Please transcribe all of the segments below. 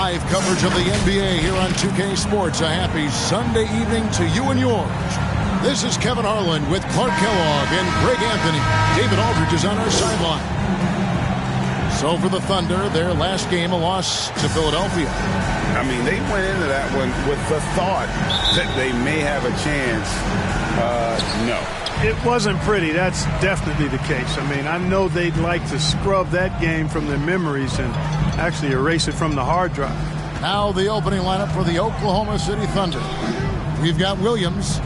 Live coverage of the NBA here on 2K Sports. A happy Sunday evening to you and yours. This is Kevin Harlan with Clark Kellogg and Greg Anthony. David Aldridge is on our sideline. So for the Thunder, their last game, a loss to Philadelphia. I mean, they went into that one with the thought that they may have a chance. No. It wasn't pretty. That's definitely the case. I mean, I know they'd like to scrub that game from their memories and actually erase it from the hard drive. Now the opening lineup for the Oklahoma City Thunder. We've got Williams,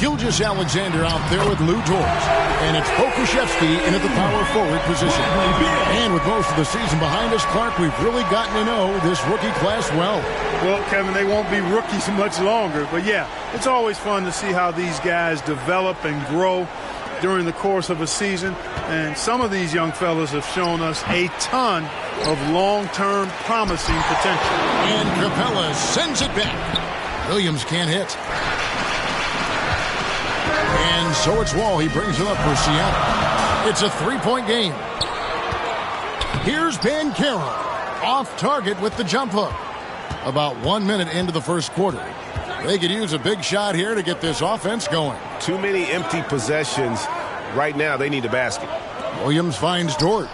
Gilgeous-Alexander out there with Lou Dort. And it's Pokusevski into the power forward position. And with most of the season behind us, Clark, we've really gotten to know this rookie class well. Well, Kevin, they won't be rookies much longer. But, yeah, it's always fun to see how these guys develop and grow during the course of a season. And some of these young fellas have shown us a ton of long-term promising potential. And Capella sends it back. Williams can't hit. And so it's Wall. He brings it up for Seattle. It's a three-point game. Here's Banchero. Off target with the jump hook. About 1 minute into the first quarter. They could use a big shot here to get this offense going. Too many empty possessions. Right now, they need a basket. Williams finds Dort.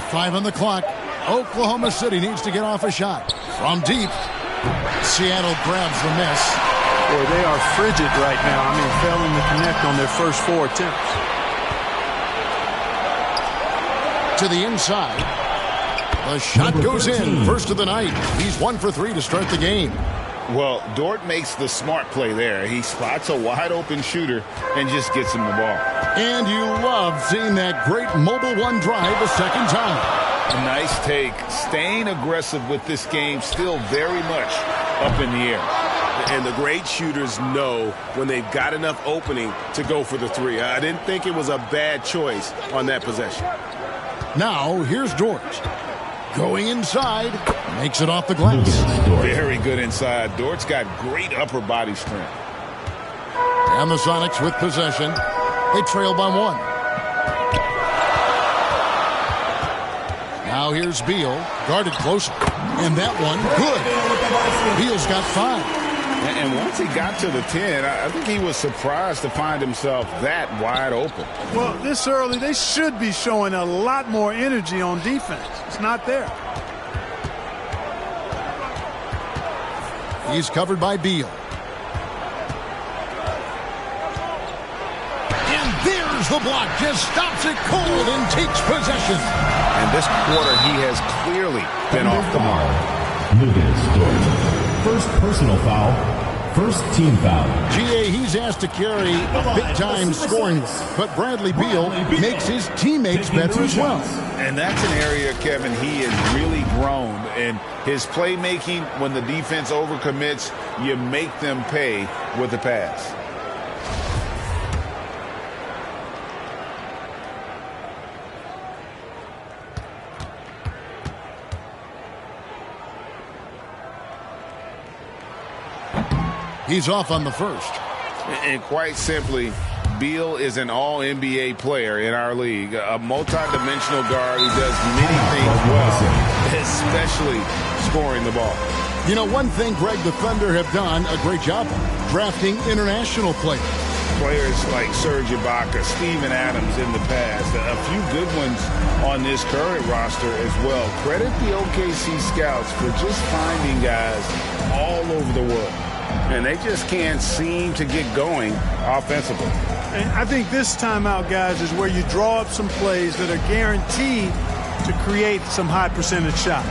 Five on the clock. Oklahoma City needs to get off a shot. From deep. Seattle grabs the miss. Boy, they are frigid right now. I mean, failing to connect on their first four attempts. To the inside. The shot goes in. First of the night. He's 1 for 3 to start the game. Well, Dort makes the smart play there. He spots a wide-open shooter and just gets him the ball. And you love seeing that great mobile one drive a second time. A nice take. Staying aggressive with this game, still very much up in the air. And the great shooters know when they've got enough opening to go for the three. I didn't think it was a bad choice on that possession. Now, here's Dort. Going inside. Makes it off the glass. Very good inside. Dort's got great upper body strength. And the Sonics with possession. They trail by 1. Now here's Beal, guarded close, and that one, good. Beal's got 5. And once he got to the 10, I think he was surprised to find himself that wide open. Well, this early, they should be showing a lot more energy on defense. It's not there. He's covered by Beal. There's the block, just stops it cold and takes possession. And this quarter, he has clearly been off the mark. First personal foul, first team foul. GA, he's asked to carry a big-time scoring work, but Bradley Beal makes his teammates better as well. And that's an area, Kevin, he has really grown. And his playmaking, when the defense overcommits, you make them pay with the pass. He's off on the first. And quite simply, Beal is an all-NBA player in our league. A multi-dimensional guard who does many things well, especially scoring the ball. You know, one thing, Greg, the Thunder have done a great job of drafting international players. Players like Serge Ibaka, Steven Adams in the past, a few good ones on this current roster as well. Credit the OKC scouts for just finding guys all over the world. And they just can't seem to get going offensively. And I think this timeout, guys, is where you draw up some plays that are guaranteed to create some high percentage shots.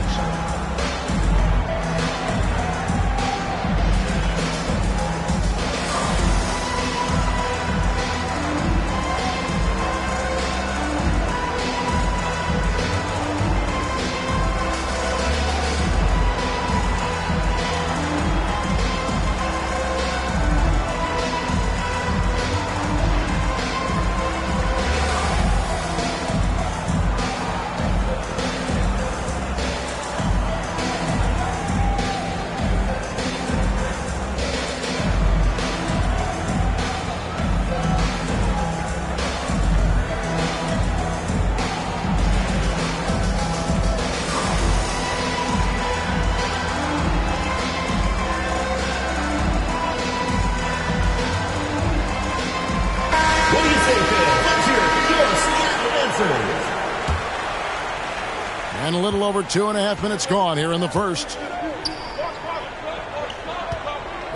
And a little over 2.5 minutes gone here in the first.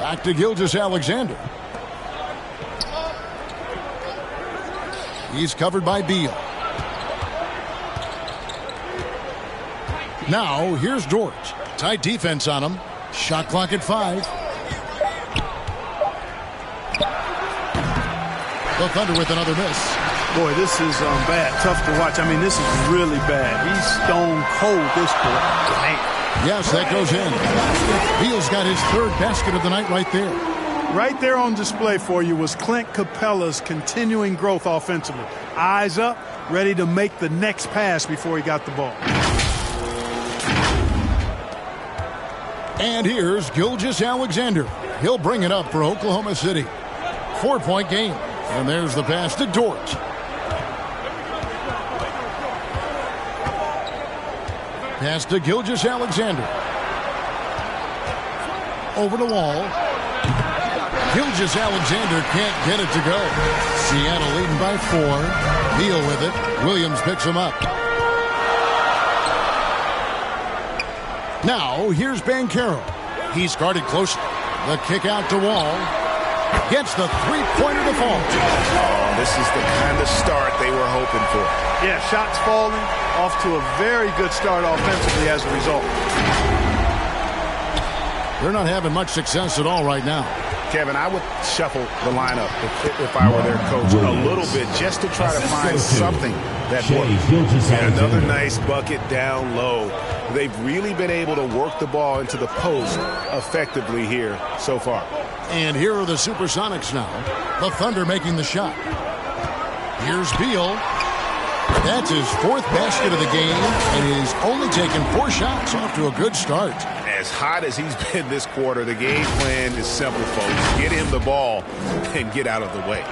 Back to Gilgeous-Alexander. He's covered by Beal. Now, here's George. Tight defense on him. Shot clock at 5. The Thunder with another miss. Boy, this is bad. Tough to watch. I mean, this is really bad. He's stone cold this point. Man. Yes, that goes in. Beal's got his third basket of the night right there. Right there on display for you was Clint Capella's continuing growth offensively. Eyes up, ready to make the next pass before he got the ball. And here's Gilgeous-Alexander. He'll bring it up for Oklahoma City. 4-point game. And there's the pass to Dort. Pass to Gilgeous-Alexander. Over the wall. Gilgeous-Alexander can't get it to go. Seattle leading by 4. Beal with it. Williams picks him up. Now, here's Banchero. He's guarded closely. The kick out to Wall. Gets the three-pointer to fall. Oh, this is the kind of start they were hoping for. Yeah, shots falling. Off to a very good start offensively as a result. They're not having much success at all right now. Kevin, I would shuffle the lineup if I were their coach a little bit just to try to find something that works. And another nice bucket down low. They've really been able to work the ball into the post effectively here so far. And here are the Supersonics now. The Thunder making the shot. Here's Beal. That's his 4th basket of the game, and he's only taken 4 shots. Off to a good start. As hot as he's been this quarter, the game plan is simple, folks. Get him the ball and get out of the way.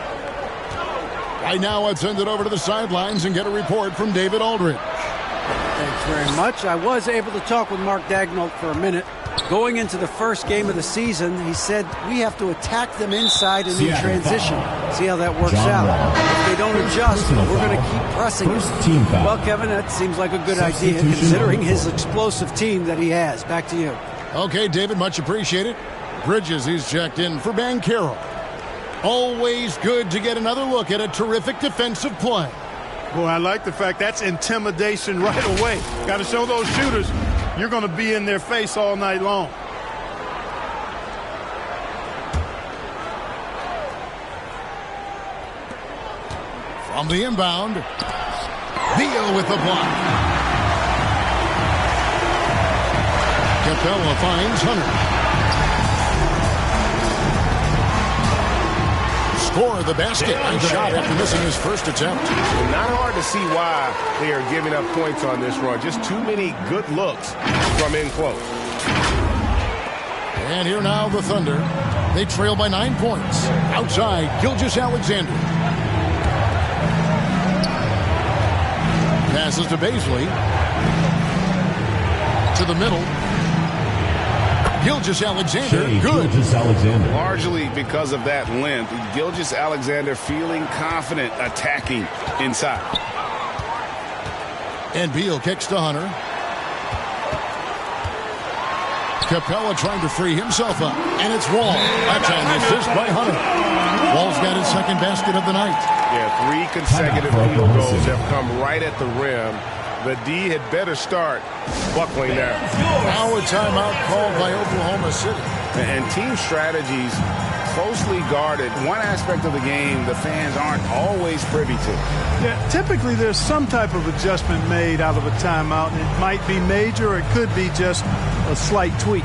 Right now, I'd send it over to the sidelines and get a report from David Aldridge. Thanks very much. I was able to talk with Mark Daigneault for a minute. Going into the first game of the season, he said we have to attack them inside and in transition. See how that works out. If they don't adjust, we're going to keep pressing it. Well, Kevin, that seems like a good idea considering his explosive team that he has. Back to you. Okay, David, much appreciated. Bridges, he's checked in for Banchero. Always good to get another look at a terrific defensive play. Boy, I like the fact that's intimidation right away. Got to show those shooters you're going to be in their face all night long. From the inbound, Beal with the block. Capella finds Hunter. Score the basket. Nice shot after missing his first attempt. Not hard to see why they are giving up points on this run. Just too many good looks from in close. And here now the Thunder. They trail by 9 points. Outside, Gilgeous-Alexander. Passes to Baisley. To the middle. Gilgeous-Alexander, good. Gilgeous-Alexander. Largely because of that length, Gilgeous-Alexander feeling confident attacking inside. And Beal kicks to Hunter. Capella trying to free himself up. And it's Wall. That's an assist by Hunter. Wall's got his 2nd basket of the night. Yeah, 3 consecutive field goals have come right at the rim. The D had better start buckling there. Now a timeout called by Oklahoma City. And team strategies closely guarded. One aspect of the game the fans aren't always privy to. Yeah, typically there's some type of adjustment made out of a timeout. It might be major or it could be just a slight tweak.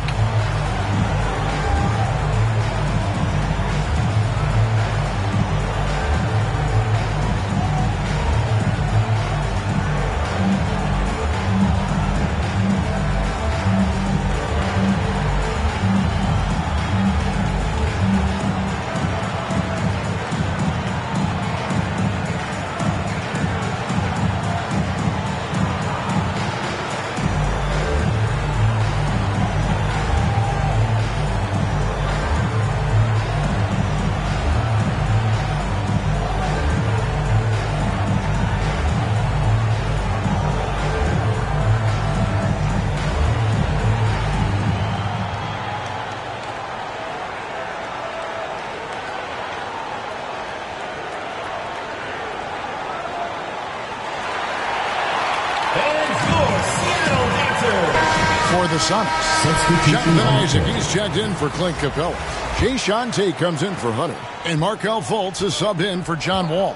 for the Sonics. Jonathan Isaac, he's checked in for Clint Capella. Jay Shante comes in for Hunter. And Markelle Fultz is subbed in for John Wall.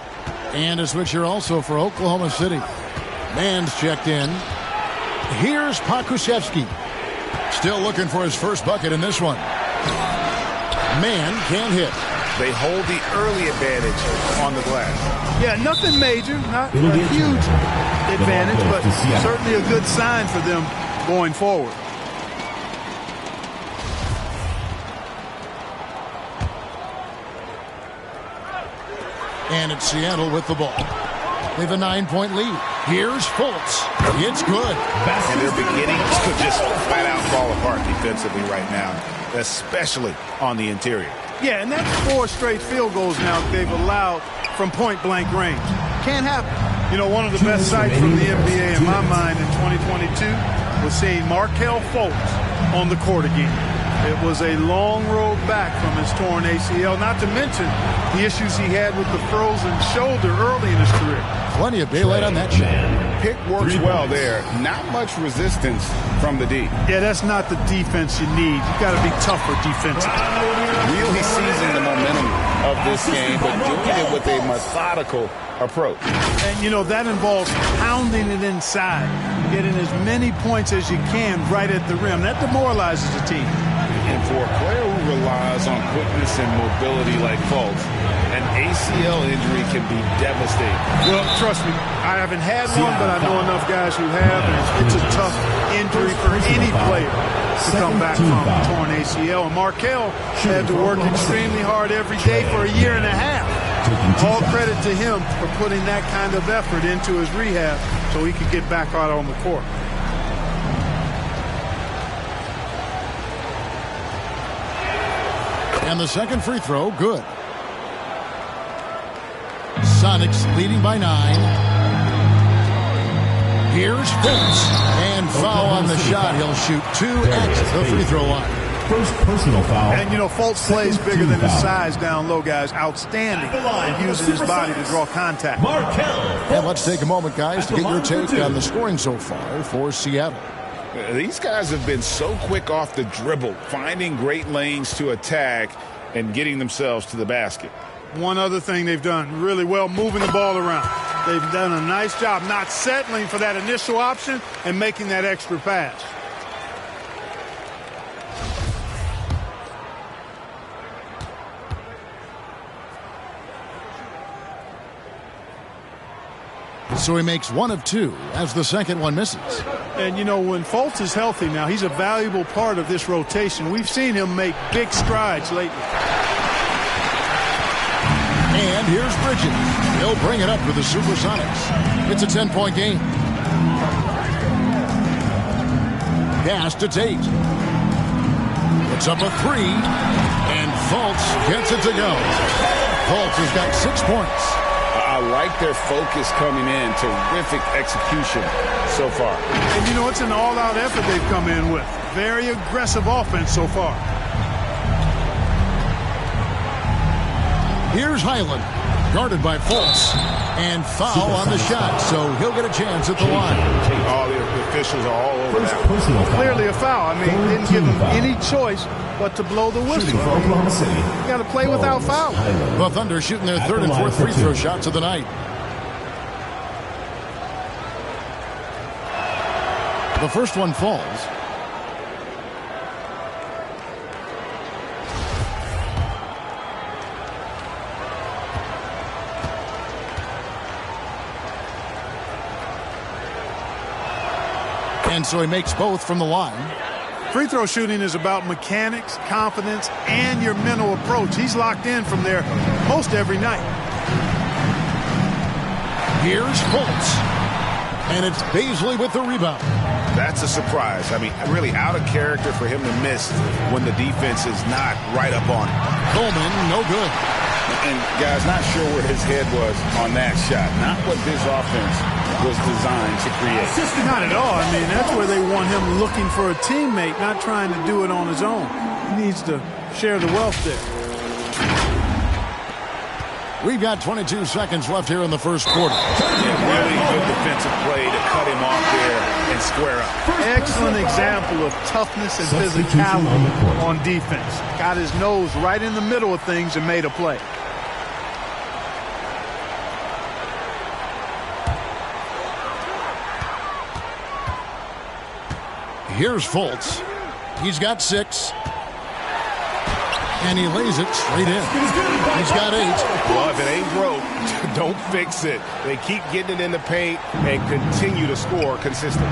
And a switcher also for Oklahoma City. Mann's checked in. Here's Pokusevski. Still looking for his first bucket in this one. Mann can't hit. They hold the early advantage on the glass. Yeah, nothing major, not a huge advantage, but certainly a good sign for them going forward. And it's Seattle with the ball. They have a 9-point lead. Here's Fultz. It's good. And they're beginning to just flat out fall apart defensively right now, especially on the interior. Yeah, and that's 4 straight field goals now they've allowed from point-blank range. Can't happen. You know, one of the best sights from the NBA in my mind in 2022 was seeing Markelle Fultz on the court again. It was a long road back from his torn ACL, not to mention the issues he had with the frozen shoulder early in his career. Plenty of daylight on that shot. Pick works well there. Not much resistance from the D. Yeah, that's not the defense you need. You got to be tougher defensively. Really seizing the momentum of this game, but doing it with a methodical approach. And, you know, that involves pounding it inside, getting as many points as you can right at the rim. That demoralizes the team. And for a player who relies on quickness and mobility like Fultz, an ACL injury can be devastating. Well, trust me, I haven't had one, but I know enough guys who have, and it's a tough injury for any player to come back from a torn ACL. And Markelle had to work extremely hard every day for a year and a half. All credit to him for putting that kind of effort into his rehab so he could get back out on the court. And the second free throw, good. Sonics leading by 9. Here's Fultz. And foul on the shot. He'll shoot 2 at the free throw line. First personal foul. And, you know, Fultz plays bigger than his size down low, guys. Outstanding at using his body to draw contact. And let's take a moment, guys, to get your take on the scoring so far for Seattle. These guys have been so quick off the dribble, finding great lanes to attack and getting themselves to the basket. One other thing they've done really well, moving the ball around. They've done a nice job not settling for that initial option and making that extra pass. So he makes 1 of 2 as the second one misses. And, you know, when Fultz is healthy now, he's a valuable part of this rotation. We've seen him make big strides lately. And here's Bridges. He'll bring it up for the Supersonics. It's a 10-point game. Pass to Tate. It's up a 3. And Fultz gets it to go. Fultz has got 6 points. I like their focus coming in. Terrific execution so far. And, you know, it's an all-out effort they've come in with. Very aggressive offense so far. Here's Highland, guarded by Fultz. And foul on the shot, so he'll get a chance at the line. All the officials are all over that. Clearly a foul. I mean, didn't give him any choice but to blow the whistle. You got to play without foul. The Thunder shooting their 3rd and 4th free throw shots of the night. The first one falls. And so he makes both from the line. Free throw shooting is about mechanics, confidence, and your mental approach. He's locked in from there most every night. Here's Fultz. And it's Baisley with the rebound. That's a surprise. I mean, really out of character for him to miss when the defense is not right up on him. Coleman, no good. And, guys, not sure where his head was on that shot. Not what this offense was designed to create. Not at all. I mean, that's where they want him looking for a teammate, not trying to do it on his own. He needs to share the wealth there. We've got 22 seconds left here in the first quarter. Yeah, really good defensive play to cut him off there and square up. Excellent example of toughness and physicality on defense. Got his nose right in the middle of things and made a play. Here's Fultz. He's got 6. And he lays it straight in. He's got 8. Well, if it ain't broke, don't fix it. They keep getting it in the paint and continue to score consistently.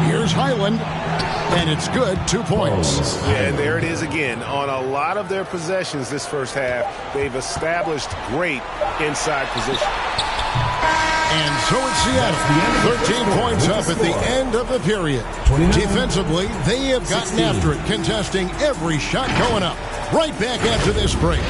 Here's Highland. And it's good. 2 points. Yeah, and there it is again. On a lot of their possessions this first half, they've established great inside position. And so it's Seattle. 13 points up at the end of the period. Defensively, they have gotten after it, contesting every shot going up. Right back after this break.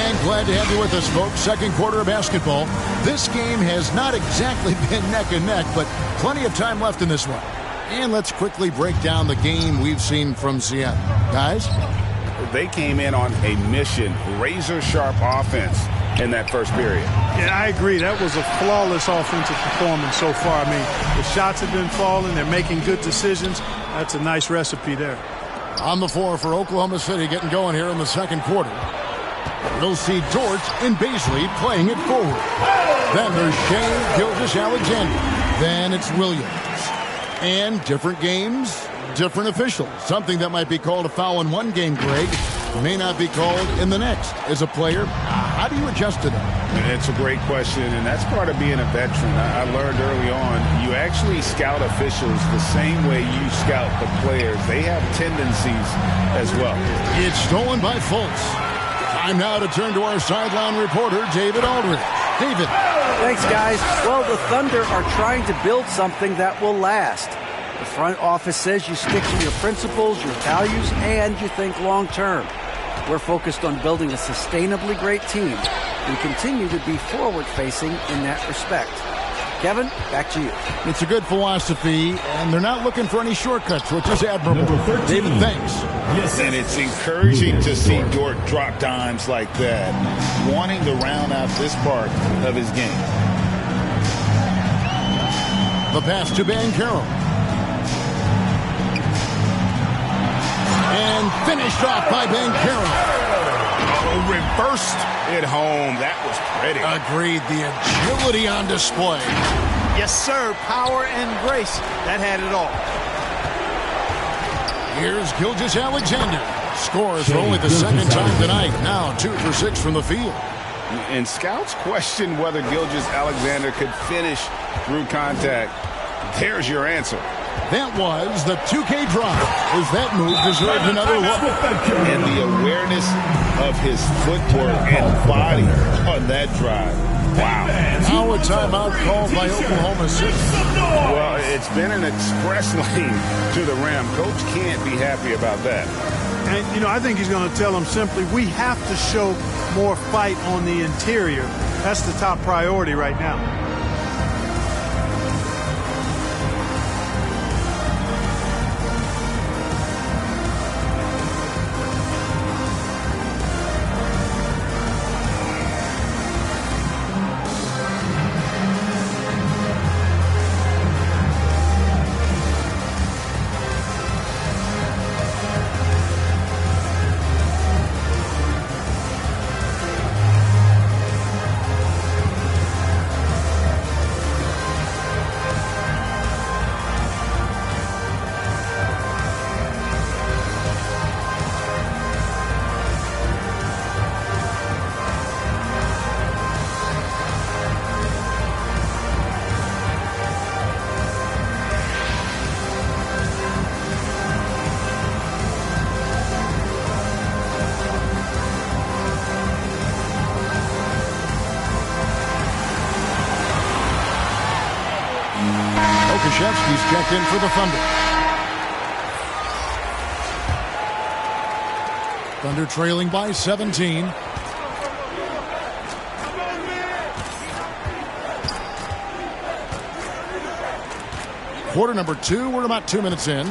And glad to have you with us, folks. Second quarter of basketball. This game has not exactly been neck and neck, but plenty of time left in this one. And let's quickly break down the game we've seen from Seattle. Guys? They came in on a mission, razor-sharp offense in that first period. Yeah, I agree. That was a flawless offensive performance so far. I mean, the shots have been falling. They're making good decisions. That's a nice recipe there. On the floor for Oklahoma City getting going here in the second quarter. We'll see Dort and Baisley playing it forward. Then there's Shea Gilgeous-Alexander. Then it's Williams. And different games, different officials. Something that might be called a foul in one game, Greg, may not be called in the next. As a player, how do you adjust to that? It's a great question, and that's part of being a veteran. I learned early on, you actually scout officials the same way you scout the players. They have tendencies as well. It's stolen by Fultz. Time now to turn to our sideline reporter, David Aldridge. David. Thanks, guys. Well, the Thunder are trying to build something that will last. The front office says you stick to your principles, your values, and you think long term. We're focused on building a sustainably great team and continue to be forward-facing in that respect. Kevin, back to you. It's a good philosophy, and they're not looking for any shortcuts, which is admirable. David, thanks. Yes, and it's encouraging to see Dort drop dimes like that, wanting to round out this part of his game. The pass to Banchero. And finished off by Banchero. Oh, reversed it home. That was pretty. Agreed. The agility on display. Yes, sir. Power and grace. That had it all. Here's Gilgeous-Alexander. Scores for only the second time tonight. Now 2 for 6 from the field. And scouts question whether Gilgeous-Alexander could finish through contact. There's your answer. That was the 2K drop. As that move deserved another look. And the awareness of his footwork and body on that drive. Wow. Now a timeout called by Oklahoma City. Well, it's been an express lane to the rim. Coach can't be happy about that. And, you know, I think he's going to tell them simply, we have to show more fight on the interior. That's the top priority right now. He's checked in for the Thunder. Thunder trailing by 17. Quarter number 2. We're about 2 minutes in.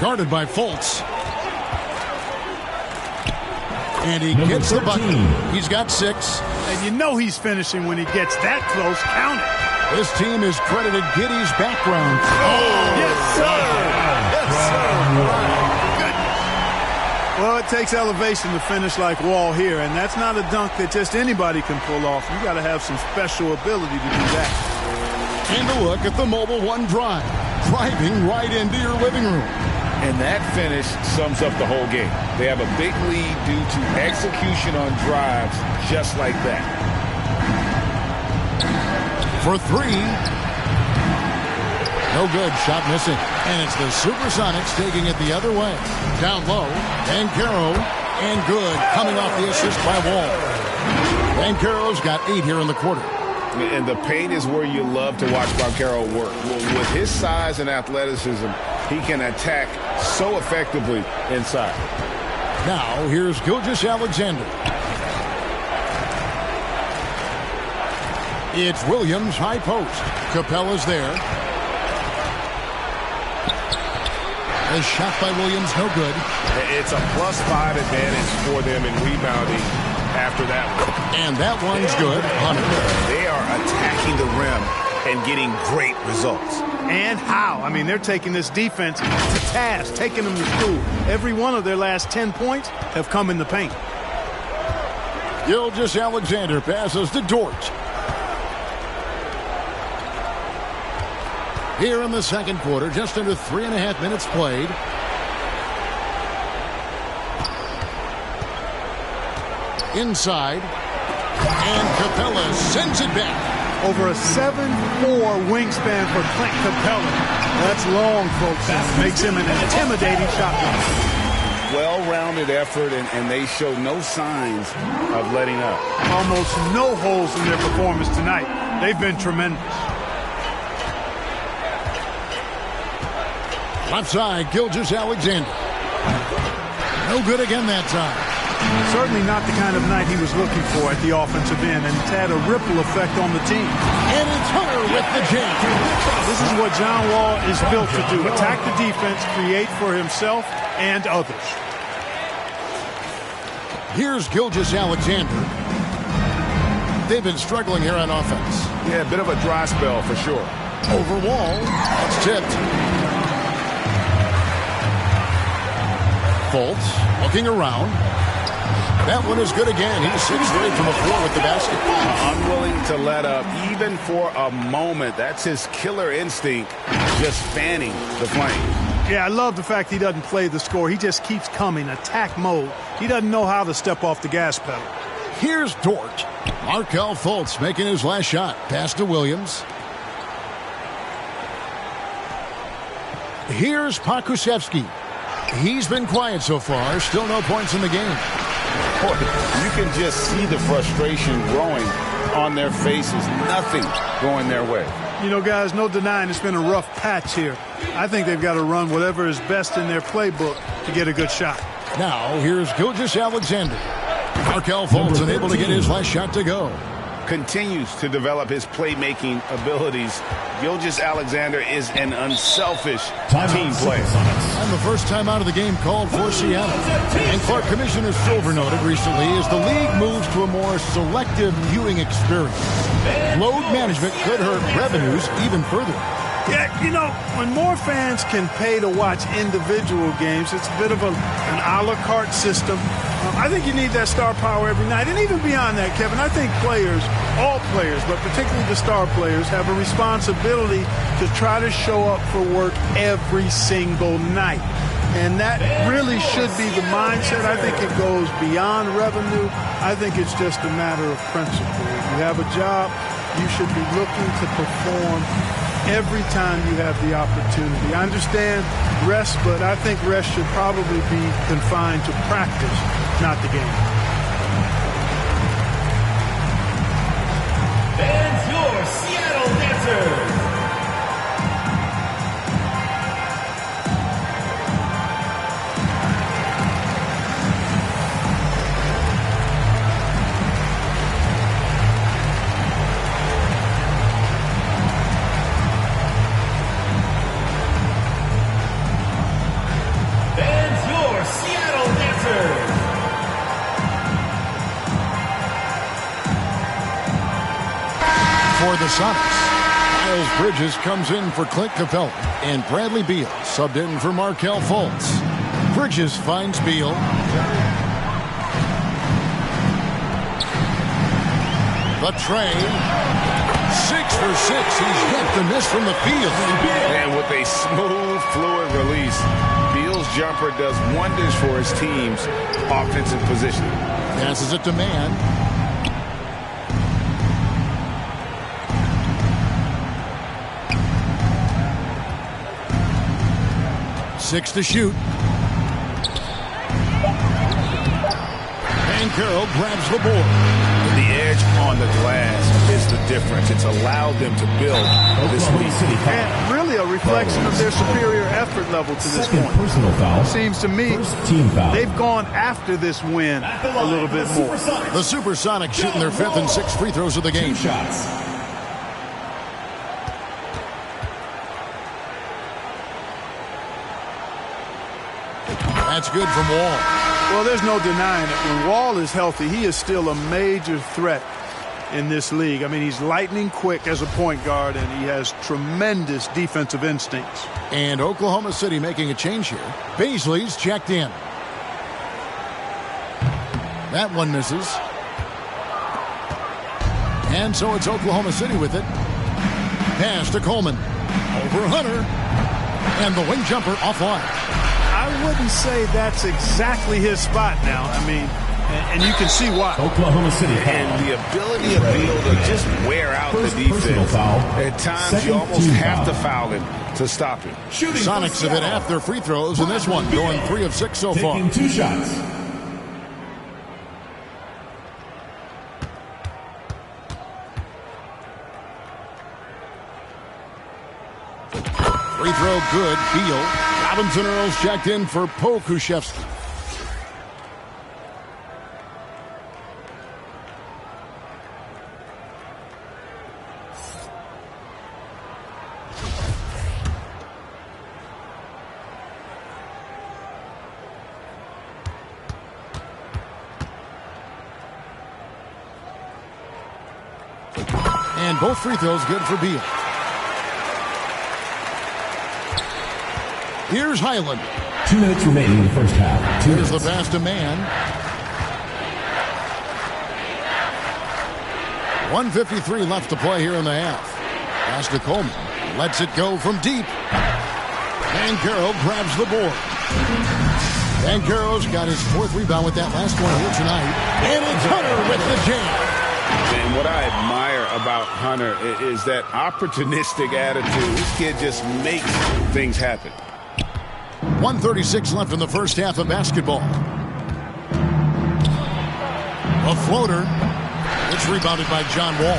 Guarded by Fultz. And he gets the bucket. He's got 6. And you know he's finishing when he gets that close. Count it. This team is credited Giddey's background. Oh, yes, sir. Yes, sir. Good. Well, it takes elevation to finish like Wall here, and that's not a dunk that just anybody can pull off. You got to have some special ability to do that. And a look at the Mobile One drive, driving right into your living room. And that finish sums up the whole game. They have a big lead due to execution on drives just like that. For 3. No good. Shot missing. And it's the Supersonics taking it the other way. Down low. Banchero. And good. Coming off the assist by Wall. Banchero's got 8 here in the quarter. And the paint is where you love to watch Banchero work. With his size and athleticism, he can attack so effectively inside. Now, here's Gilgeous-Alexander. It's Williams, high post. Capella's there. A shot by Williams, no good. It's a +5 advantage for them in rebounding after that one. And that one's good. Hunter. They are attacking the rim and getting great results. And how? I mean, they're taking this defense to task, taking them to school. Every one of their last 10 points have come in the paint. Gilgeous-Alexander passes to Dort. Here in the second quarter, just under 3.5 minutes played. Inside. And Capella sends it back. Over a 7'4" wingspan for Clint Capella. That's long, folks. That makes him an intimidating shot blocker. Well-rounded effort, and they show no signs of letting up. Almost no holes in their performance tonight. They've been tremendous. Left side, Gilgeous-Alexander. No good again that time. Certainly not the kind of night he was looking for at the offensive end, and it's had a ripple effect on the team. And it's Hunter with the jam. This is what John Wall is built to do. Attack the defense, create for himself and others. Here's Gilgeous-Alexander. They've been struggling here on offense. Yeah, a bit of a dry spell for sure. Over Wall. It's tipped. Fultz looking around. That one is good again. He's 6 away from the floor with the basket. Unwilling to let up even for a moment. That's his killer instinct, just fanning the flame. Yeah, I love the fact he doesn't play the score. He just keeps coming, attack mode. He doesn't know how to step off the gas pedal. Here's Dort. Markelle Fultz making his last shot. Pass to Williams. Here's Pokusevski. He's been quiet so far. Still no points in the game. You can just see the frustration growing on their faces. Nothing going their way. You know, guys, no denying it's been a rough patch here. I think they've got to run whatever is best in their playbook to get a good shot. Now, here's Gilgeous-Alexander. Markelle Fultz unable to get his last shot to go. Continues to develop his playmaking abilities. Gilgeous-Alexander is an unselfish team player. And the first time out of the game called for Seattle. And Clark, Commissioner Silver noted recently as the league moves to a more selective viewing experience. Load management could hurt revenues even further. Yeah, you know, when more fans can pay to watch individual games, it's a bit of an a la carte system. I think you need that star power every night. And even beyond that, Kevin, I think players, all players, but particularly the star players, have a responsibility to try to show up for work every single night. And that really should be the mindset. I think it goes beyond revenue. I think it's just a matter of principle. If you have a job, you should be looking to perform every time you have the opportunity. I understand rest, but I think rest should probably be confined to practice, not the game. And your Seattle Dancers. For the Sonics, Miles Bridges comes in for Clint Capella, and Bradley Beal subbed in for Markelle Fultz. Bridges finds Beal. The train. 6 for 6. He's yet to miss from the field. And with a smooth, fluid release, Beal's jumper does wonders for his team's offensive positioning. Passes it to Mann. Six to shoot. And Carroll grabs the board. The edge on the glass is the difference. It's allowed them to build this lead. And really a reflection of their superior effort level to this point. Personal foul. Seems to me Team foul. they've gone after this win a little bit more. The Supersonics shooting their 5th and 6th free throws of the game. 2 shots. That's good from Wall. Well, there's no denying it. When Wall is healthy, he is still a major threat in this league. I mean, he's lightning quick as a point guard, and he has tremendous defensive instincts. And Oklahoma City making a change here. Beasley's checked in. That one misses. And so it's Oklahoma City with it. Pass to Coleman. Over Hunter. And the wing jumper offline. I wouldn't say that's exactly his spot now. I mean, and you can see why. Oklahoma City And the ability of Beal to just wear out the defense. At times, you almost have to foul him to stop him. Sonics have hit half their free throws in this one, going 3 of 6 so far. Taking 2 shots. Free throw good. Beal. Robinson Earls checked in for Pokuševski. And both free throws good for Beal. Here's Highland. 2 minutes remaining in the first half. Here's the pass to Mann. 1:53 left to play here in the half. Pass to Coleman. Lets it go from deep. Banchero grabs the board. Banchero's got his 4th rebound with that last one here tonight. And it's Hunter with the jam. And what I admire about Hunter is that opportunistic attitude. This kid just makes things happen. 1:36 left in the first half of basketball. A floater. It's rebounded by John Wall.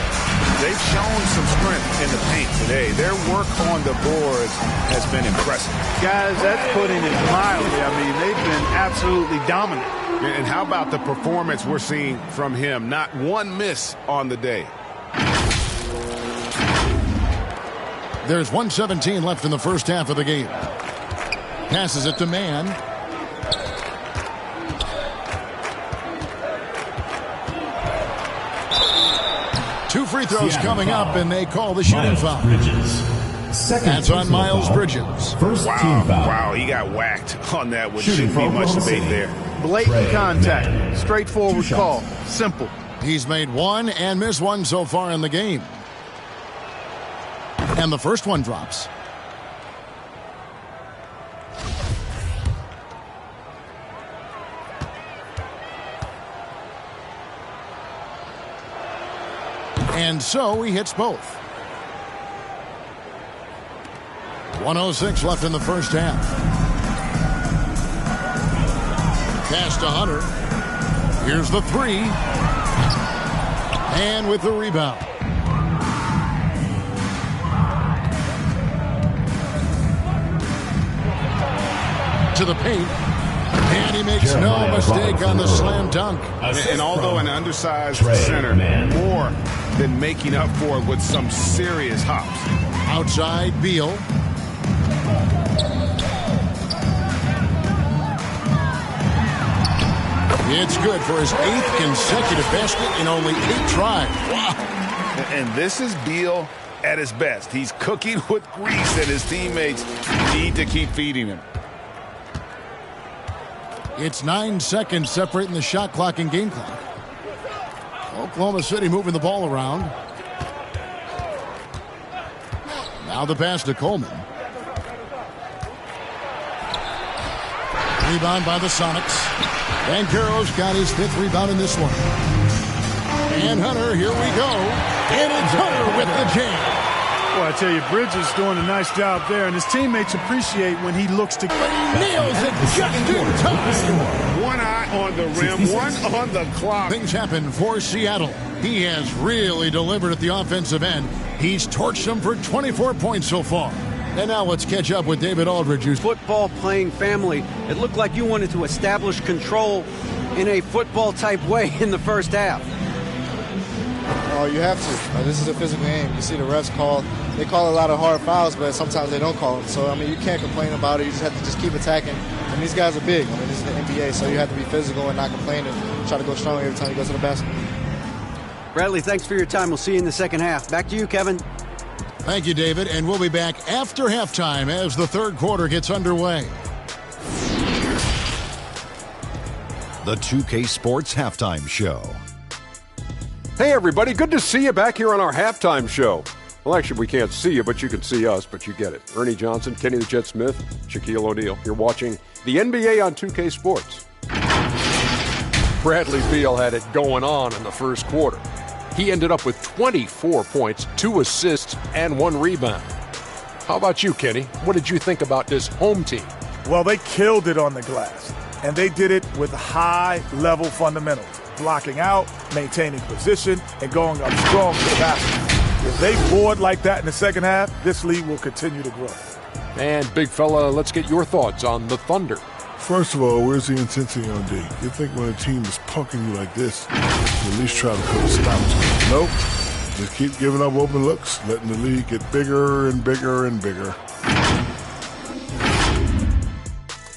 They've shown some strength in the paint today. Their work on the boards has been impressive. Guys, that's putting it mildly. I mean, they've been absolutely dominant. And how about the performance we're seeing from him? Not one miss on the day. There's 1:17 left in the first half of the game. Passes it to Mann. Two free throws coming up, and they call the shooting foul. That's on Miles Bridges. First team foul. Wow, he got whacked on that one. Shouldn't be much debate there. Blatant contact. Straightforward call. Simple. He's made one and missed one so far in the game. And the first one drops. And so he hits both. 1:06 left in the first half. Pass to Hunter. Here's the 3. And with the rebound. To the paint. And he makes no mistake on the slam dunk. And although an undersized center, more than making up for it with some serious hops. Outside, Beal. It's good for his 8th consecutive basket in only 8 tries. Wow. And this is Beal at his best. He's cooking with grease, and his teammates need to keep feeding him. It's 9 seconds separating the shot clock and game clock. Oklahoma City moving the ball around. Now the pass to Coleman. Rebound by the Sonics. Banchero's got his 5th rebound in this one. And Hunter, here we go. And it's Hunter with the jam. Well, I tell you, Bridges doing a nice job there, and his teammates appreciate when he looks to... Nails it just in time. One eye on the rim, one on the clock. Things happen for Seattle. He has really delivered at the offensive end. He's torched them for 24 points so far. And now let's catch up with David Aldridge. Who's football-playing family. It looked like you wanted to establish control in a football-type way in the first half. Oh, you have to. This is a physical game. You see the refs they call a lot of hard fouls, but sometimes they don't call them. So, I mean, you can't complain about it. You just have to just keep attacking. And these guys are big. I mean, this is the NBA, so you have to be physical and not complain and try to go strong every time you go to the basket. Bradley, thanks for your time. We'll see you in the second half. Back to you, Kevin. Thank you, David. And we'll be back after halftime as the third quarter gets underway. The 2K Sports Halftime Show. Hey, everybody. Good to see you back here on our halftime show. Well, actually, we can't see you, but you can see us, but you get it. Ernie Johnson, Kenny the Jet Smith, Shaquille O'Neal. You're watching the NBA on 2K Sports. Bradley Beal had it going on in the first quarter. He ended up with 24 points, 2 assists, and 1 rebound. How about you, Kenny? What did you think about this home team? Well, they killed it on the glass, and they did it with high-level fundamentals. Blocking out, maintaining position, and going up strong to the basket. If they board like that in the second half, this league will continue to grow. And, big fella, let's get your thoughts on the Thunder. First of all, where's the intensity on D? You think when a team is punking you like this, you at least try to put a stop to it. Nope. Just keep giving up open looks, letting the league get bigger and bigger and bigger.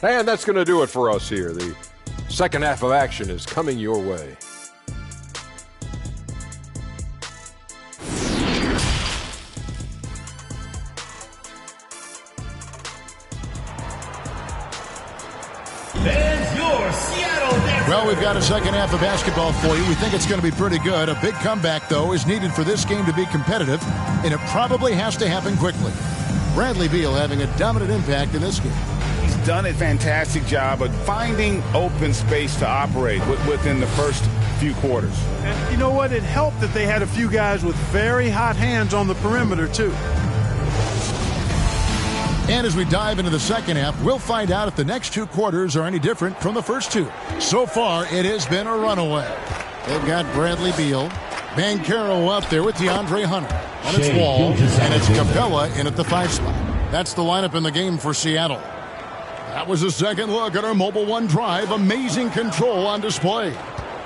And that's going to do it for us here. The second half of action is coming your way. There's your Seattle Dancers. Well, we've got a second half of basketball for you. We think it's going to be pretty good. A big comeback, though, is needed for this game to be competitive, and it probably has to happen quickly. Bradley Beal having a dominant impact in this game. He's done a fantastic job of finding open space to operate within the first few quarters. And you know what? It helped that they had a few guys with very hot hands on the perimeter, too. And as we dive into the second half, we'll find out if the next 2 quarters are any different from the first 2. So far, it has been a runaway. They've got Bradley Beal, Banchero up there with DeAndre Hunter on its wall, and it's Capella in at the 5 spot. That's the lineup in the game for Seattle. That was a second look at our Mobile One drive. Amazing control on display.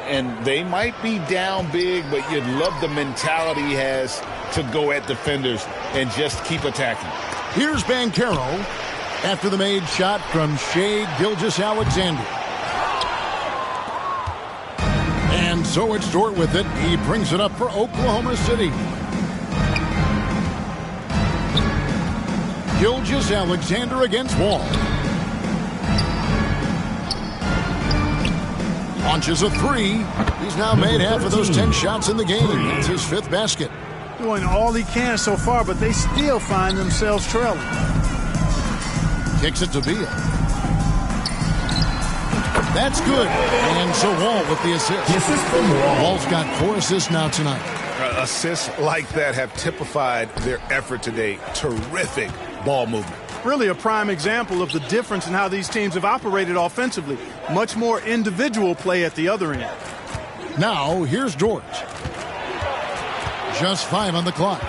And they might be down big, but you'd love the mentality he has to go at defenders and just keep attacking. Here's Banchero after the made shot from Shai Gilgeous-Alexander. And so it's Dort with it. He brings it up for Oklahoma City. Gilgeous-Alexander against Wall. Launches a 3. He's now made half of those 10 shots in the game. That's his 5th basket. Doing all he can so far, but they still find themselves trailing. Kicks it to Beal. That's good. And so Wall with the assist. Wall's got 4 assists now tonight. Assists like that have typified their effort today. Terrific ball movement. Really a prime example of the difference in how these teams have operated offensively. Much more individual play at the other end. Now, here's Dort. Just 5 on the clock.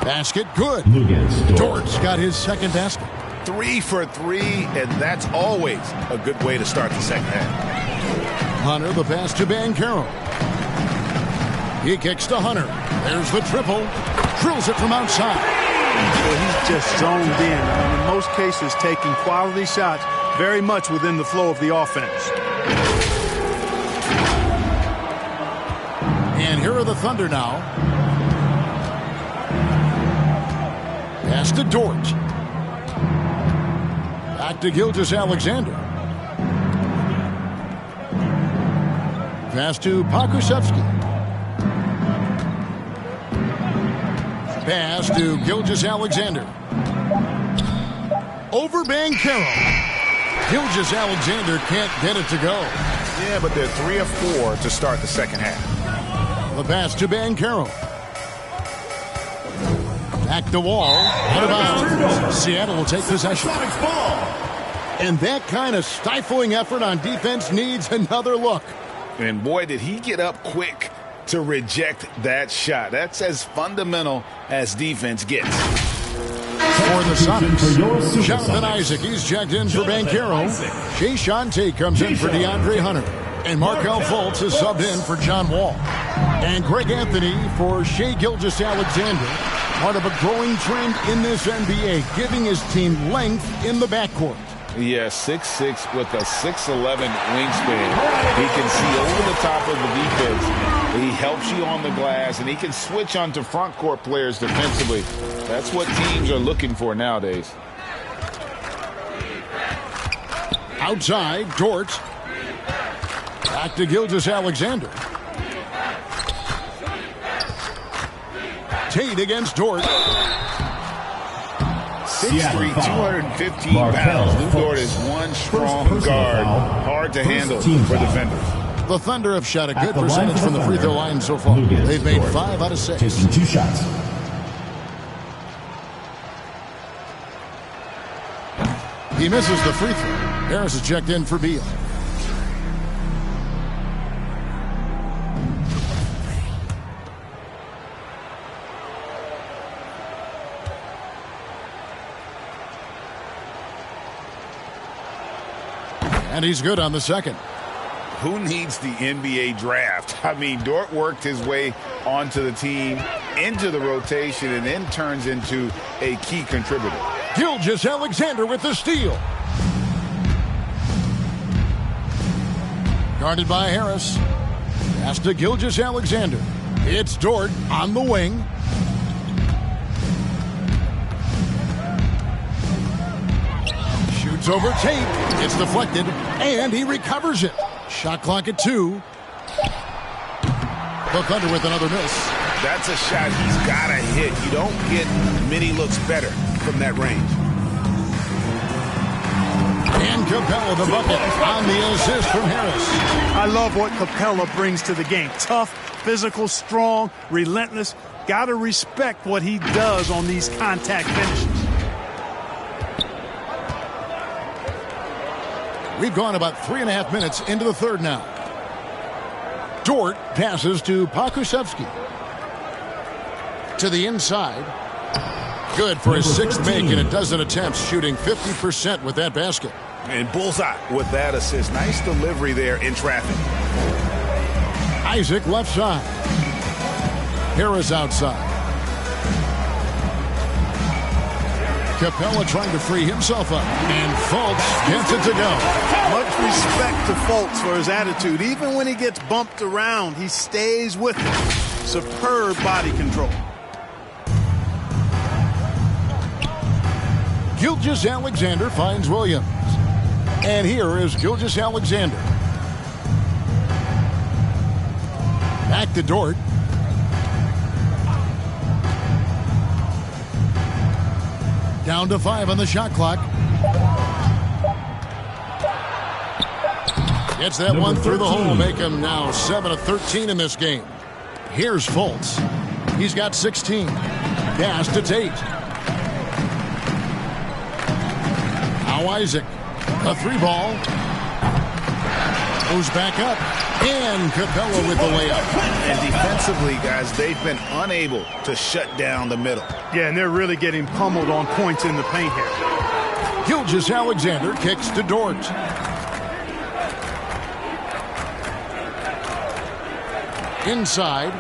Basket good. Dort's got his 2nd basket. 3 for 3, and that's always a good way to start the second half. Hunter, the pass to Banchero. He kicks to Hunter. There's the triple. Drills it from outside. Well, he's just zoned in. And in most cases, taking quality shots very much within the flow of the offense. And here are the Thunder now. Pass to Dort. Back to Gilgeous-Alexander. Pass to Pokusevski. Pass to Gilgeous-Alexander. Over Banchero. Gilgeous-Alexander can't get it to go. Yeah, but they're 3 of 4 to start the second half. The pass to Banchero. Back to Wall. Out of bounds. Seattle will take possession. And that kind of stifling effort on defense needs another look. And boy, did he get up quick to reject that shot. That's as fundamental as defense gets. For the Sonics, Jonathan Isaac, he's checked in for Banchero. Shea Shante comes in for DeAndre Hunter. And Markelle Fultz is subbed in for John Wall. And Greg Anthony for Shai Gilgeous-Alexander. Part of a growing trend in this NBA, giving his team length in the backcourt. Yeah, 6'6" with a 6'11" wingspan. He can see over the top of the defense. He helps you on the glass, and he can switch onto front court players defensively. That's what teams are looking for nowadays. Outside, Dort. Back to Gilgeous-Alexander. Tate against Dort. 6'3", 215 pounds. Lou Dort is one strong guard. Hard to handle for defenders. The Thunder have shot a good percentage from the free throw line so far. They've made 5 out of 6. Taking 2 shots. He misses the free throw. Harris is checked in for Beal. And he's good on the second. Who needs the NBA draft? I mean, Dort worked his way onto the team, into the rotation, and then turns into a key contributor. Gilgeous-Alexander with the steal. Guarded by Harris. Pass to Gilgeous-Alexander. It's Dort on the wing. Shoots over Tate. It's deflected, and he recovers it. Shot clock at 2. The Thunder with another miss. That's a shot he's got to hit. You don't get many looks better from that range. And Capella the bucket on the assist from Harris. I love what Capella brings to the game. Tough, physical, strong, relentless. Got to respect what he does on these contact finishes. We've gone about 3.5 minutes into the third now. Dort passes to Pokusevski. To the inside. Good for his 6th make in a dozen attempts, shooting 50% with that basket. And bullseye with that assist. Nice delivery there in traffic. Isaac left side. Harris outside. Capella trying to free himself up. And Fultz gets it to go. Much respect to Fultz for his attitude. Even when he gets bumped around, he stays with it. Superb body control. Gilgeous-Alexander finds Williams. And here is Gilgeous-Alexander. Back to Dort. Down to 5 on the shot clock. Gets that one through the hole. Make him now 7 of 13 in this game. Here's Fultz. He's got 16. Pass to Tate. Now Isaac. A 3-ball. Moves back up. And Capella with the layup. And defensively, guys, they've been unable to shut down the middle. Yeah, and they're really getting pummeled on points in the paint here. Gilgeous-Alexander kicks to Dort. Inside.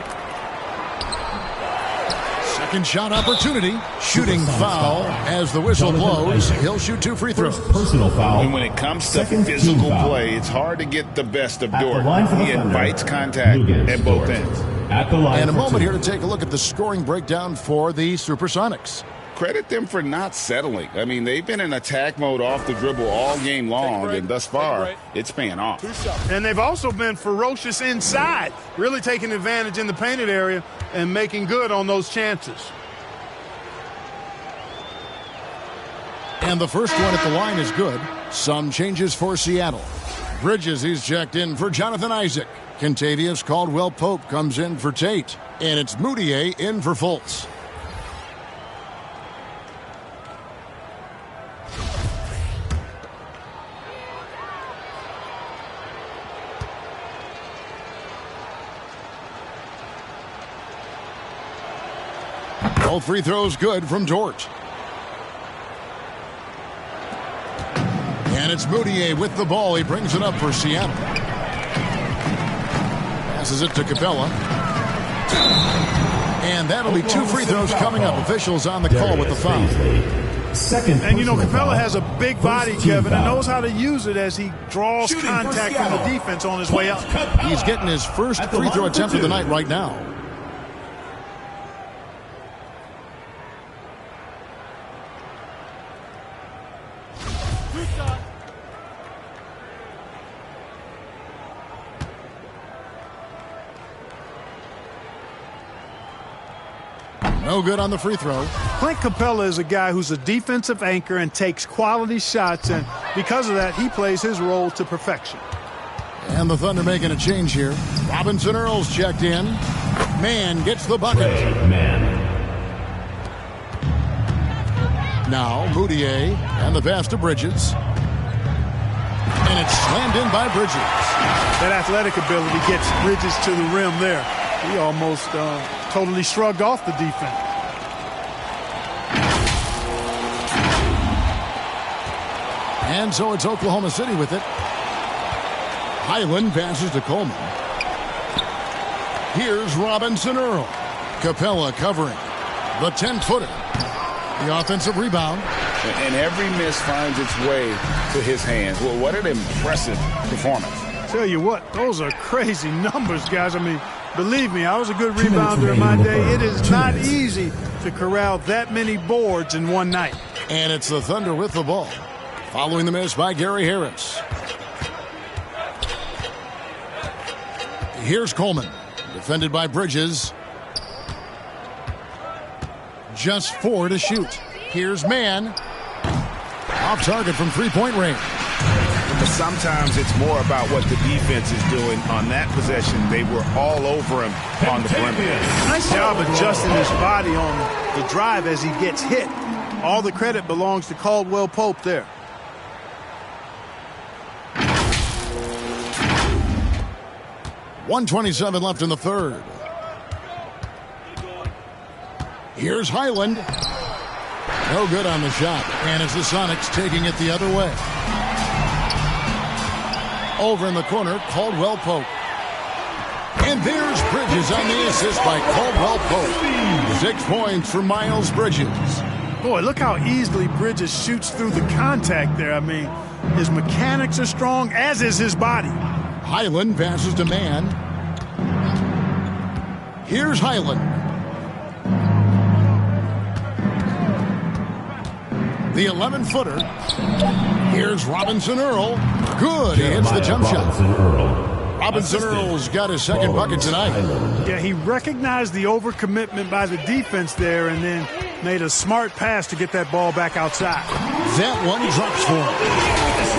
Second shot opportunity. Shooting foul as the whistle blows. He'll shoot 2 free throws. Personal foul. And when it comes to physical play, it's hard to get the best of Dort. He invites contact at both ends. At the line and a moment here to take a look at the scoring breakdown for the Supersonics. Credit them for not settling. I mean, they've been in attack mode off the dribble all game long, and thus far, it's paying off. And they've also been ferocious inside, really taking advantage in the painted area and making good on those chances. And the first one at the line is good. Some changes for Seattle. Bridges, he's checked in for Jonathan Isaac. Kentavious Caldwell-Pope comes in for Tate. And it's Moutier in for Fultz. Both free throws good from George. And it's Moutier with the ball. He brings it up for Seattle. Passes it to Capella. And that'll be 2 free throws coming up. Officials on the call with the foul. And you know, Capella has a big body, Kevin, and knows how to use it as he draws contact from the defense on his way up. He's getting his first free throw attempt of the night right now. No good on the free throw. Clint Capella is a guy who's a defensive anchor and takes quality shots, and because of that, he plays his role to perfection. And the Thunder making a change here. Robinson Earls checked in. Man gets the bucket. Now Moutier and the pass to Bridges. And it's slammed in by Bridges. That athletic ability gets Bridges to the rim there. He almost totally shrugged off the defense. And so it's Oklahoma City with it. Highland passes to Coleman. Here's Robinson Earl. Capella covering. The 10-footer. The offensive rebound. And every miss finds its way to his hands. Well, what an impressive performance. Tell you what, those are crazy numbers, guys. I mean, believe me, I was a good rebounder in my day. It is not easy to corral that many boards in one night. And it's the Thunder with the ball. Following the miss by Gary Harris. Here's Coleman. Defended by Bridges. Just 4 to shoot. Here's Mann. Off target from three-point range. But sometimes it's more about what the defense is doing on that possession. They were all over him on the perimeter. Nice job adjusting his body on the drive as he gets hit. All the credit belongs to Caldwell Pope there. .127 left in the third. Here's Highland. No good on the shot. And it's the Sonics taking it the other way. Over in the corner, Caldwell Pope. And there's Bridges on the assist by Caldwell Pope. 6 points for Miles Bridges. Boy, look how easily Bridges shoots through the contact there. I mean, his mechanics are strong, as is his body. Highland passes to Mann. Here's Highland. The 11-footer. Here's Robinson Earl. Good. He hits the jump shot. Robinson Earl's got his second bucket tonight. Yeah, he recognized the overcommitment by the defense there and then made a smart pass to get that ball back outside. That one drops for him.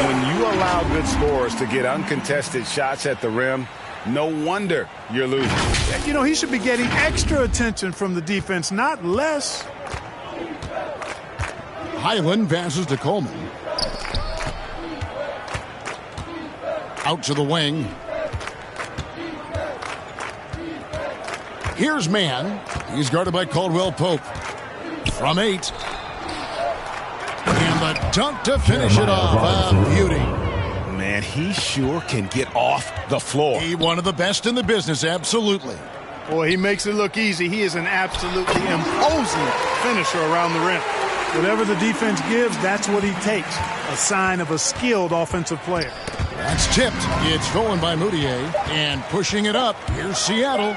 When you allow good scorers to get uncontested shots at the rim, no wonder you're losing. You know, he should be getting extra attention from the defense, not less. Highland passes to Coleman. Out to the wing. Here's Mann. He's guarded by Caldwell Pope. From 8. And the dunk to finish it off. A beauty. Man, he sure can get off the floor. He one of the best in the business, absolutely. Boy, he makes it look easy. He is an absolutely imposing finisher around the rim. Whatever the defense gives, that's what he takes. A sign of a skilled offensive player. That's tipped. It's stolen by Moutier. And pushing it up, here's Seattle.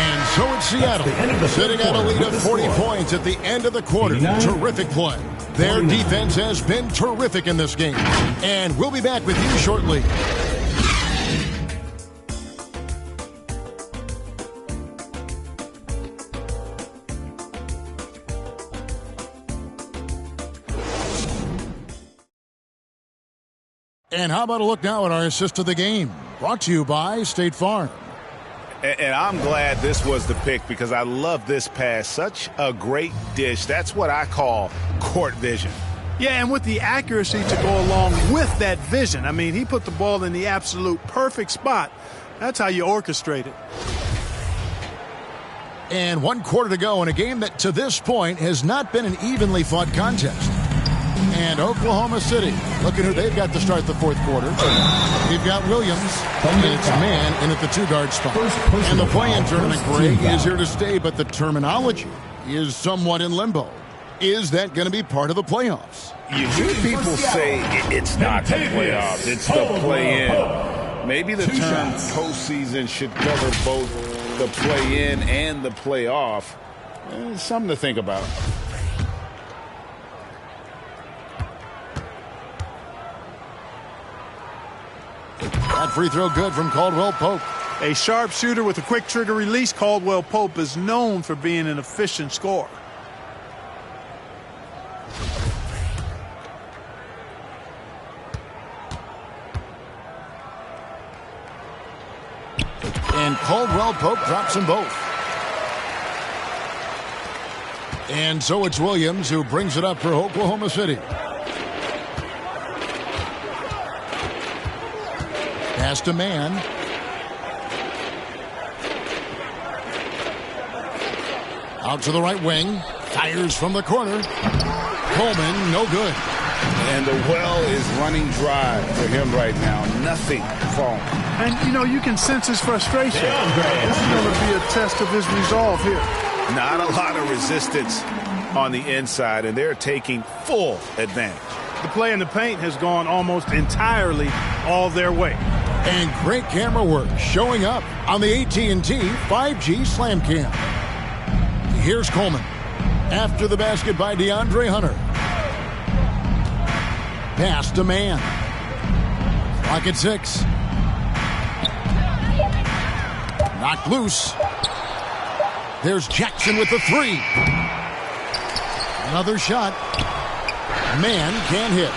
And so it's Seattle, sitting at a lead of 40 points at the end of the quarter. Terrific play. Their defense has been terrific in this game. And we'll be back with you shortly. And how about a look now at our assist of the game? Brought to you by State Farm. And I'm glad this was the pick because I love this pass. Such a great dish. That's what I call court vision. Yeah, and with the accuracy to go along with that vision. I mean, he put the ball in the absolute perfect spot. That's how you orchestrate it. And 1 quarter to go in a game that to this point has not been an evenly fought contest. And Oklahoma City, looking who they've got to start the 4th quarter. We've got Williams, and it's man in at the 2-guard spot. And the play-in tournament, Greg, is here to stay, but the terminology is somewhat in limbo. Is that going to be part of the playoffs? You hear people say it's not the playoffs, it's the play-in. Maybe the term postseason should cover both the play-in and the playoff. Something to think about. That free throw good from Caldwell Pope. A sharpshooter with a quick trigger release, Caldwell Pope is known for being an efficient scorer. And Caldwell Pope drops them both. And so it's Williams who brings it up for Oklahoma City. Pass to man. Out to the right wing. Fires from the corner. Coleman, no good. And the well is running dry for him right now. Nothing falling. And, you know, you can sense his frustration. This is going to be a test of his resolve here. Not a lot of resistance on the inside, and they're taking full advantage. The play in the paint has gone almost entirely all their way. And great camera work showing up on the AT&T 5G Slam Cam. Here's Coleman. After the basket by DeAndre Hunter. Pass to man. Clock at 6. Knocked loose. There's Jackson with the 3. Another shot. Man can't hit.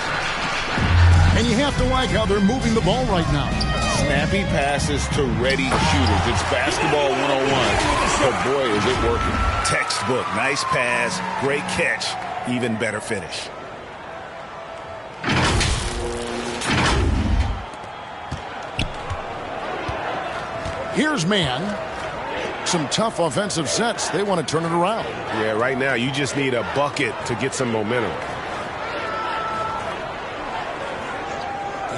And you have to like how they're moving the ball right now. Snappy passes to ready shooters. It's basketball 101. But boy, is it working. Textbook. Nice pass. Great catch. Even better finish. Here's man. Some tough offensive sets. They want to turn it around. Yeah, right now you just need a bucket to get some momentum.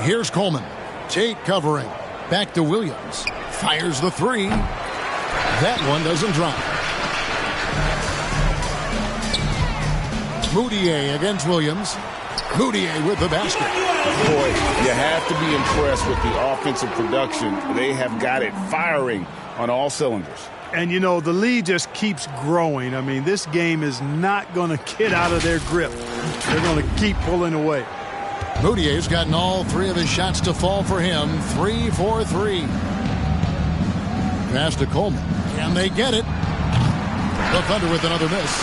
Here's Coleman. Tate covering. Back to Williams. Fires the 3. That one doesn't drop. Moutier against Williams. Moutier with the basket. Boy, you have to be impressed with the offensive production. They have got it firing on all cylinders. And, you know, the lead just keeps growing. I mean, this game is not going to get out of their grip. They're going to keep pulling away. Moutier's gotten all 3 of his shots to fall for him. 3 for 3. Pass to Coleman. Can they get it? The Thunder with another miss.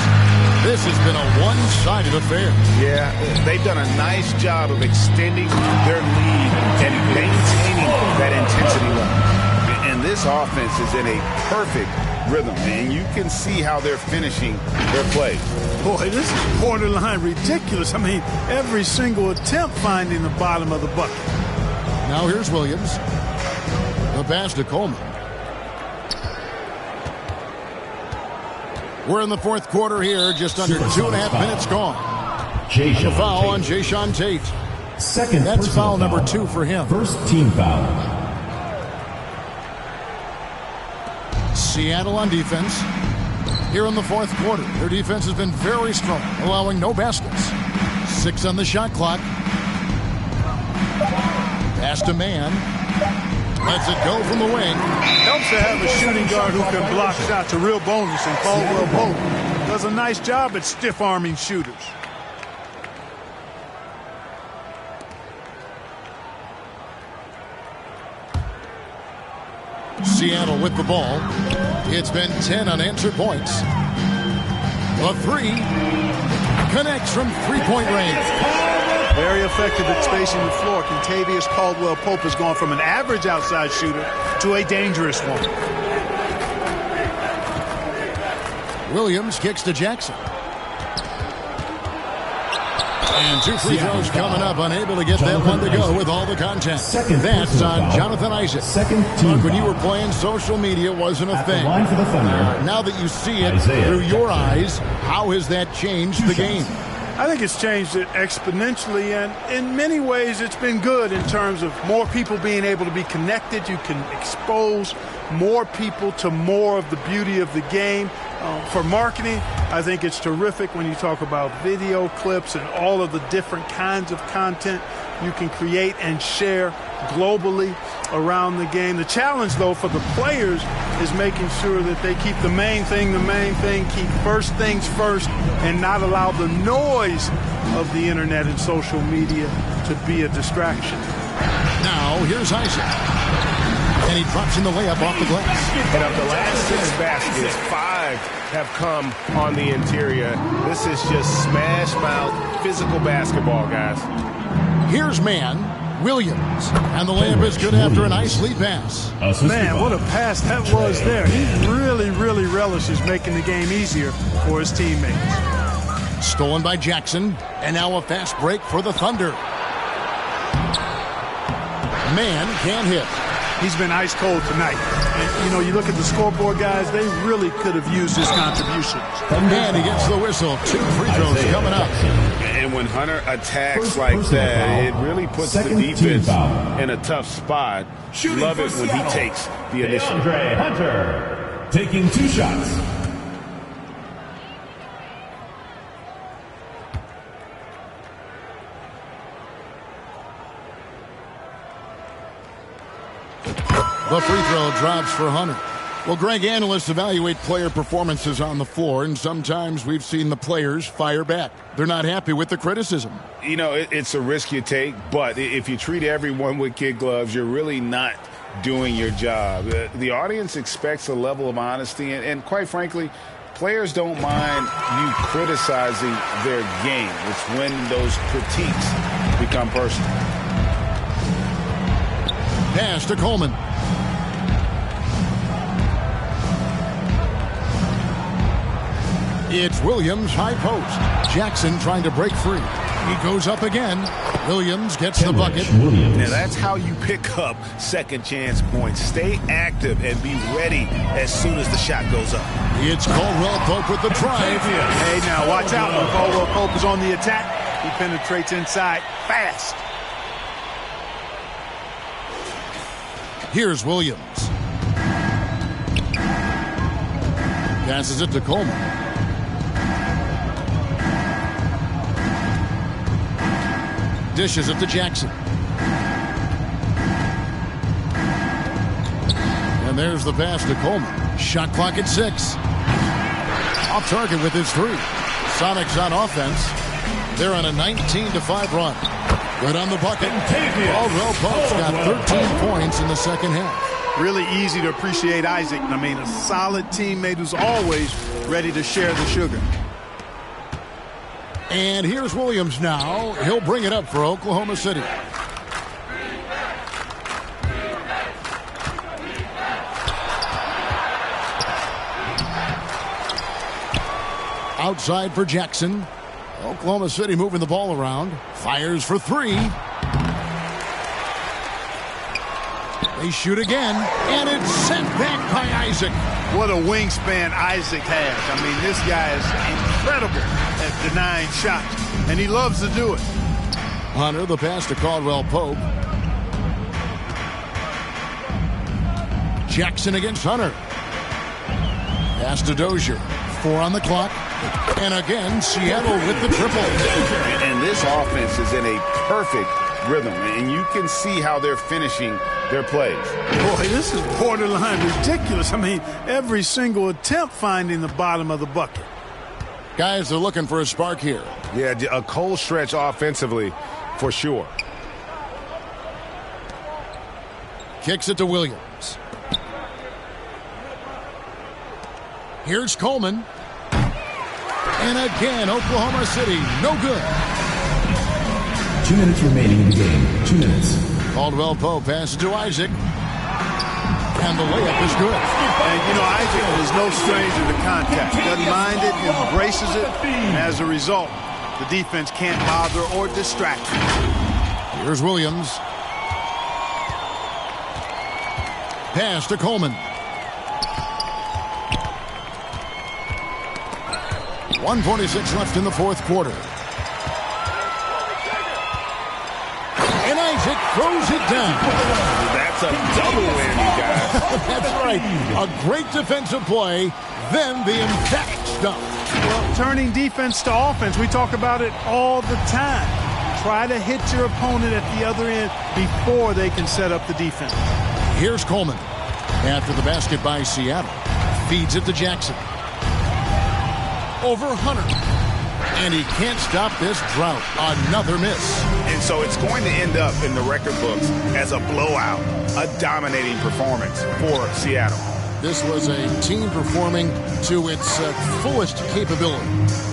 This has been a one-sided affair. Yeah, they've done a nice job of extending their lead and maintaining that intensity level. And this offense is in a perfect rhythm, and you can see how they're finishing their play. Boy, this is borderline ridiculous. I mean, every single attempt finding the bottom of the bucket. Now here's Williams. The pass to Coleman. We're in the 4th quarter here, just under 2.5 minutes gone. And a foul on Jayshawn Tate. That's foul number 2 for him. First team foul. Seattle on defense. Here in the 4th quarter, their defense has been very strong, allowing no baskets. 6 on the shot clock. Pass to man. Lets it go from the wing. Helps to have a shooting guard who can block shots. A real bonus, and Caldwell Pope does a nice job at stiff-arming shooters. Seattle with the ball. It's been 10 unanswered points. The 3 connects from 3-point range. Very effective at spacing the floor. Kentavious Caldwell Pope has gone from an average outside shooter to a dangerous one. Williams kicks to Jackson. And 2 free throws coming up, unable to get that one to go with all the contact. That's on Jonathan Isaac. Look, when you were playing, social media wasn't a thing. Now that you see it through your eyes, how has that changed the game? I think it's changed it exponentially, and in many ways it's been good in terms of more people being able to be connected. You can expose more people to more of the beauty of the game. For marketing, I think it's terrific when you talk about video clips and all of the different kinds of content you can create and share globally around the game. The challenge, though, for the players is making sure that they keep the main thing, keep first things first, and not allow the noise of the internet and social media to be a distraction. Now, here's Isaac. And he drops in the layup off the glass. And of the last 6 baskets, 5 have come on the interior. This is just smash mouth physical basketball, guys. Here's Williams. And the layup is good after a nice lead pass. Man, what a pass that was there. He really, really relishes making the game easier for his teammates. Stolen by Jackson. And now a fast break for the Thunder. Man can't hit. He's been ice cold tonight. And, you look at the scoreboard, guys, they really could have used his contributions. And he gets the whistle. 2 free throws coming up. And when Hunter attacks like that, it really puts the defense in a tough spot. Love it when he takes the initiative. DeAndre Hunter taking 2 shots. The free throw drops for Hunter. Well, Greg, analysts evaluate player performances on the floor, and sometimes we've seen the players fire back. They're not happy with the criticism. It's a risk you take, but if you treat everyone with kid gloves, you're really not doing your job. The audience expects a level of honesty, and quite frankly, players don't mind you criticizing their game. It's when those critiques become personal. Pass to Coleman. It's Williams, high post. Jackson trying to break free. He goes up again. Williams gets the bucket. Now that's how you pick up second chance points. Stay active and be ready as soon as the shot goes up. It's Caldwell Pope with the drive. Hey, now watch out when Caldwell Pope is on the attack. He penetrates inside fast. Here's Williams. Passes it to Coleman. Dishes it to Jackson. And there's the pass to Coleman. Shot clock at 6. Off target with his 3. Sonics on offense. They're on a 19-5 run. Good on the bucket. Caldwell Pope's got 13 points in the second half. Really easy to appreciate Isaac. I mean, a solid teammate who's always ready to share the sugar. And here's Williams now. He'll bring it up for Oklahoma City. Outside for Jackson. Oklahoma City moving the ball around. Fires for 3. They shoot again, and it's sent back by Isaac. What a wingspan Isaac has. I mean, this guy is incredible at denying shots, and he loves to do it. Hunter, the pass to Caldwell Pope. Jackson against Hunter. Pass to Dozier. 4 on the clock. And again, Seattle with the triple. And this offense is in a perfect rhythm, and you can see how they're finishing their plays. Boy, this is borderline ridiculous. I mean, every single attempt finding the bottom of the bucket. Guys are looking for a spark here. Yeah, a cold stretch offensively for sure. Kicks it to Williams. Here's Coleman. And again, Oklahoma City, no good. 2 minutes remaining in the game. 2 minutes. Caldwell Pope passes to Isaac. And the layup is good. And, Isaac is no stranger to contact. Doesn't mind it, embraces it, and as a result, The defense can't bother or distract. Here's Williams. Pass to Coleman. 1:46 left in the fourth quarter. And Isaac throws it down. That's a double whammy, guys. That's right. A great defensive play, then the emphatic stuff. Well, turning defense to offense, we talk about it all the time. Try to hit your opponent at the other end before they can set up the defense. Here's Coleman. After the basket by Seattle. Feeds it to Jackson. Over Hunter. And he can't stop this drought. Another miss. And so it's going to end up in the record books as a blowout, a dominating performance for Seattle. This was a team performing to its fullest capability.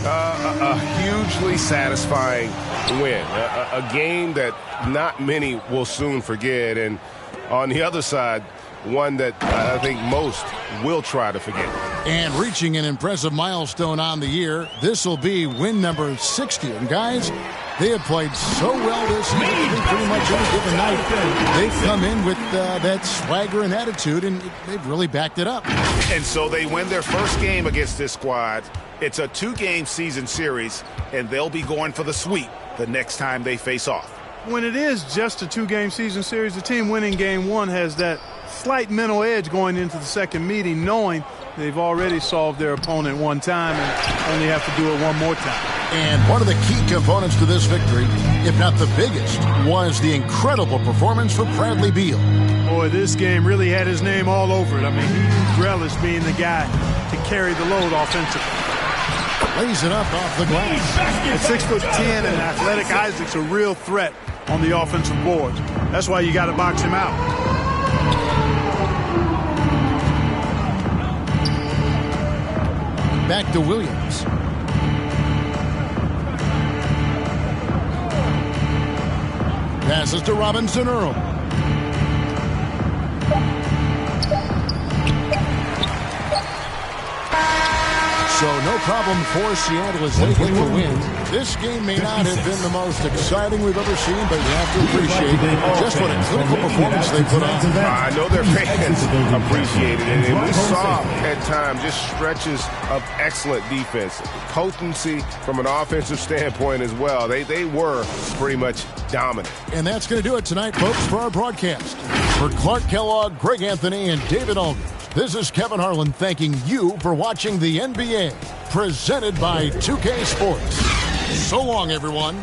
A hugely satisfying win. A game that not many will soon forget. And on the other side, one that I think most will try to forget. And reaching an impressive milestone on the year, this will be win number 60. And guys, they have played so well this year. Pretty much any given night, they've come in with that swagger and attitude, and they've really backed it up. And so they win their first game against this squad. It's a 2-game season series, and they'll be going for the sweep the next time they face off. When it is just a 2-game season series, the team winning game 1 has that slight mental edge going into the second meeting, knowing they've already solved their opponent one time and only have to do it one more time. And one of the key components to this victory, if not the biggest, was the incredible performance for Bradley Beal. Boy, this game really had his name all over it. I mean, he relished being the guy to carry the load offensively. Lays it up off the glass. At 6'10" and athletic, Isaac's a real threat on the offensive boards. That's why you got to box him out. Back to Williams. Passes to Robinson Earl. So no problem for Seattle as they get the win. This game may not have been the most exciting we've ever seen, but you have to appreciate just what a clinical performance they put on. I know their fans appreciated it, and we saw at times just stretches of excellent defense. Potency from an offensive standpoint as well. They were pretty much dominant. And that's going to do it tonight, folks, for our broadcast. For Clark Kellogg, Greg Anthony, and David Aldridge, this is Kevin Harlan thanking you for watching the NBA, presented by 2K Sports. So long, everyone.